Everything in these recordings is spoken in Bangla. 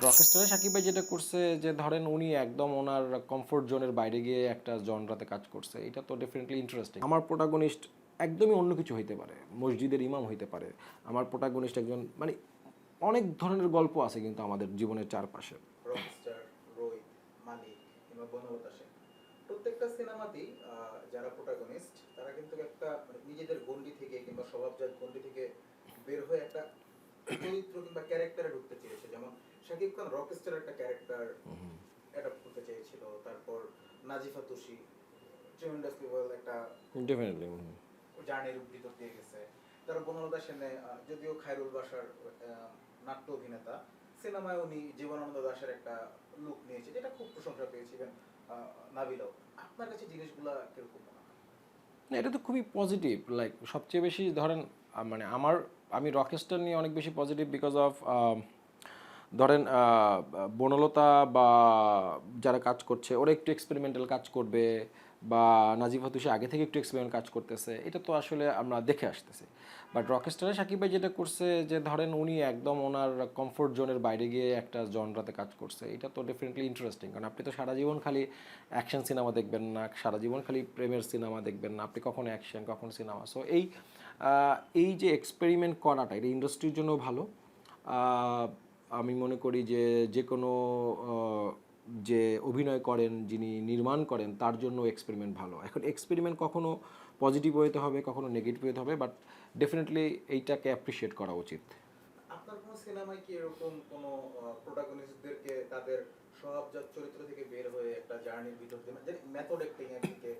রকস্টারে সাকিব ভাই যেটা করছে যে ধরেন উনি একদম ওনার কমফোর্ট জোনের বাইরে গিয়ে একটা জনরাতে কাজ করছে, এটা তো ডেফিনেটলি ইন্টারেস্টিং। আমার প্রোটাগনিস্ট একদমই অন্য কিছু হইতে পারে, মসজিদের ইমাম হইতে পারে। আমার প্রোটাগনিস্ট একজন মানে অনেক ধরনের গল্প আছে কিন্তু আমাদের জীবনের চারপাশে। রকস্টার, রোহিত, মালিক কিংবা বনলতা সেন প্রত্যেকটা সিনেমাতেই যারা প্রোটাগনিস্ট তারা কিন্তু একটা মানে নিজেদের গণ্ডি থেকে কিংবা স্বভাবজাত গণ্ডি থেকে বের হয়ে একটা চরিত্র কিংবা ক্যারেক্টারে ঢুকতে চেয়েছে। যেমন শাকিব খান রকস্টার একটা ক্যারেক্টার অ্যাডাপ্ট করতে চেয়েছিল, তারপর নাজিফা তুষি ট্রিমেন্ডাস পিপল একটা ডেফিনেটলি। জার্নির ভিতর দিয়ে গেছে। তারপর বনলতা সেনে যদিও খায়রুল বাসার নাট্য অভিনেতা, সিনেমায় উনি জীবনানন্দ দাশের একটা লুক নিয়েছে যেটা খুব প্রশংসা পেয়েছিলেন নাবিলাও। আপনার কাছে জিনিসগুলা কিরকম মনে হয়? না, এটা তো খুবই পজিটিভ। লাইক সবচেয়ে বেশি ধরেন মানে আমি রকস্টার নিয়ে অনেক বেশি পজিটিভ বিকজ অফ ধরেন বনলতা বা যারা কাজ করছে ওরা একটু এক্সপেরিমেন্টাল কাজ করবে, বা নাজিফা তুষি আগে থেকে একটু এক্সপেরিমেন্ট কাজ করতেছে, এটা তো আসলে আমরা দেখে আসতেছি। বাট রকস্টারে সাকিব ভাই যেটা করছে যে ধরেন উনি একদম ওনার কমফোর্ট জোনের বাইরে গিয়ে একটা জনরাতে কাজ করছে, এটা তো ডেফিনেটলি ইন্টারেস্টিং। কারণ আপনি তো সারা জীবন খালি অ্যাকশন সিনেমা দেখবেন না, সারা জীবন খালি প্রেমের সিনেমা দেখবেন না, আপনি কখনো অ্যাকশন কখনো সিনেমা। সো এই যে এক্সপেরিমেন্ট করাটা এটা ইন্ডাস্ট্রির জন্য ভালো। আমি মনে করি যে যে কোনো যে অভিনয় করেন, যিনি নির্মাণ করেন, তার জন্য এক্সপেরিমেন্ট ভালো। এখন এক্সপেরিমেন্ট কখনো পজিটিভ ওয়েতে হবে, কখনো নেগেটিভ ওয়েতে হবে, বাট ডেফিনেটলি এইটাকে অ্যাপ্রিসিয়েট করা উচিত। আপনার কোনো সিনেমায় কি এরকম কোনো প্রোটাগনিস্টদেরকে তাদের স্বভাবজাত চরিত্র থেকে বের হয়ে একটা জার্নির ভিতর দিয়ে মানে মেথড অ্যাক্টিং এর দিকে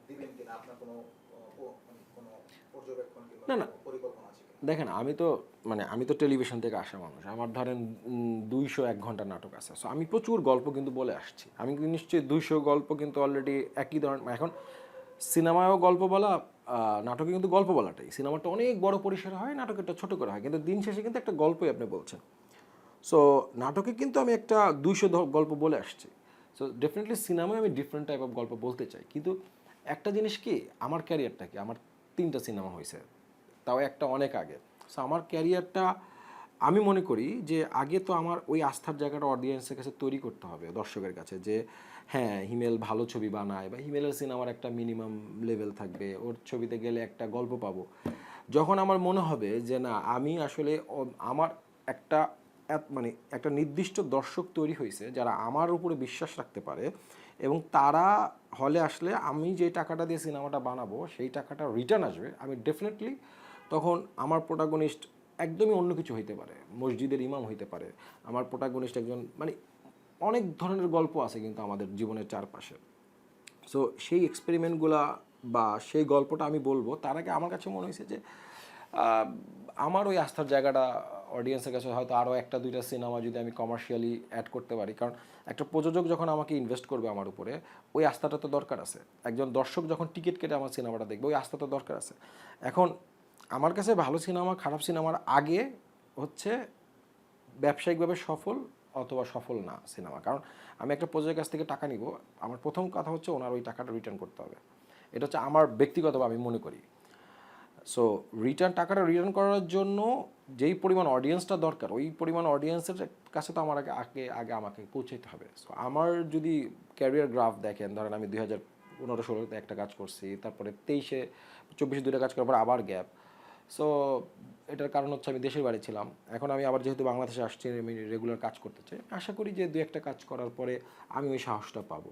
দিবেন কিনা আপনার কোনো মানে কোনো পর্যবেক্ষণ কিংবা না, না, কোনো পরিকল্পনা আছে কিনা? দেখেন আমি তো টেলিভিশন থেকে আসা মানুষ। আমার ধরেন 201 ঘন্টা নাটক আছে। সো আমি প্রচুর গল্প কিন্তু বলে আসছি। আমি কিন্তু নিশ্চয়ই 200 গল্প কিন্তু অলরেডি একই ধরনের। এখন সিনেমায়ও গল্প বলা, নাটকে কিন্তু গল্প বলাটাই। সিনেমাটা অনেক বড় পরিসরে হয়, নাটকেরটা ছোট করা হয়, কিন্তু দিন শেষে কিন্তু একটা গল্পই আপনি বলছেন। সো নাটকে কিন্তু আমি একটা 200 গল্প বলে আসছি। সো ডেফিনেটলি সিনেমায় আমি ডিফারেন্ট টাইপ অফ গল্প বলতে চাই। কিন্তু একটা জিনিস কি, আমার ক্যারিয়ারটা কি, আমার 3টা সিনেমা হয়েছে, তাও একটা অনেক আগে। সো আমার ক্যারিয়ারটা আমি মনে করি যে আগে তো আমার ওই আস্থার জায়গাটা অডিয়েন্সের কাছে তৈরি করতে হবে, দর্শকের কাছে, যে হ্যাঁ হিমেল ভালো ছবি বানায়, বা হিমেলের সিনেমার একটা মিনিমাম লেভেল থাকবে, ওর ছবিতে গেলে একটা গল্প পাবো। যখন আমার মনে হবে যে না, আমি আসলে আমার একটা মানে একটা নির্দিষ্ট দর্শক তৈরি হয়েছে যারা আমার উপরে বিশ্বাস রাখতে পারে, এবং তারা হলে আসলে আমি যে টাকাটা দিয়ে সিনেমাটা বানাবো সেই টাকাটা রিটার্ন আসবে, আমি ডেফিনেটলি তখন আমার প্রোটাগনিস্ট একদমই অন্য কিছু হইতে পারে, মসজিদের ইমাম হইতে পারে। আমার প্রোটাগনিস্ট একজন মানে অনেক ধরনের গল্প আছে কিন্তু আমাদের জীবনের চারপাশে। সো সেই এক্সপেরিমেন্টগুলা বা সেই গল্পটা আমি বলবো, তার আগে আমার কাছে মনে হয়েছে যে আহ, আমার ওই আস্থার জায়গাটা অডিয়েন্সের কাছে হয়তো আরও একটা দুইটা সিনেমা যদি আমি কমার্শিয়ালি অ্যাড করতে পারি। কারণ একটা প্রযোজক যখন আমাকে ইনভেস্ট করবে আমার উপরে, ওই আস্থাটা তো দরকার আছে। একজন দর্শক যখন টিকিট কেটে আমার সিনেমাটা দেখবে, ওই আস্থা তো দরকার আছে। এখন আমার কাছে ভালো সিনেমা খারাপ সিনেমার আগে হচ্ছে ব্যবসায়িকভাবে সফল অথবা সফল না সিনেমা। কারণ আমি একটা প্রযোজকের কাছ থেকে টাকা নিব, আমার প্রথম কথা হচ্ছে ওনার ওই টাকাটা রিটার্ন করতে হবে। এটা হচ্ছে আমার ব্যক্তিগতভাবে আমি মনে করি। সো টাকাটা রিটার্ন করার জন্য যেই পরিমাণ অডিয়েন্সটা দরকার, ওই পরিমাণ অডিয়েন্সের কাছে তো আমার আগে আমাকে পৌঁছাতে হবে। সো আমার যদি ক্যারিয়ার গ্রাফ দেখেন, ধরেন আমি 2015-16-তে একটা কাজ করছি, তারপরে 23-24 দুইটা কাজ করার পর আবার গ্যাপ। সো এটার কারণ হচ্ছে আমি দেশের বাড়ি ছিলাম। এখন আমি আবার যেহেতু বাংলাদেশে আসছি, আমি রেগুলার কাজ করতে চাই, আশা করি যে দু একটা কাজ করার পরে আমি ওই সাহসটা পাবো।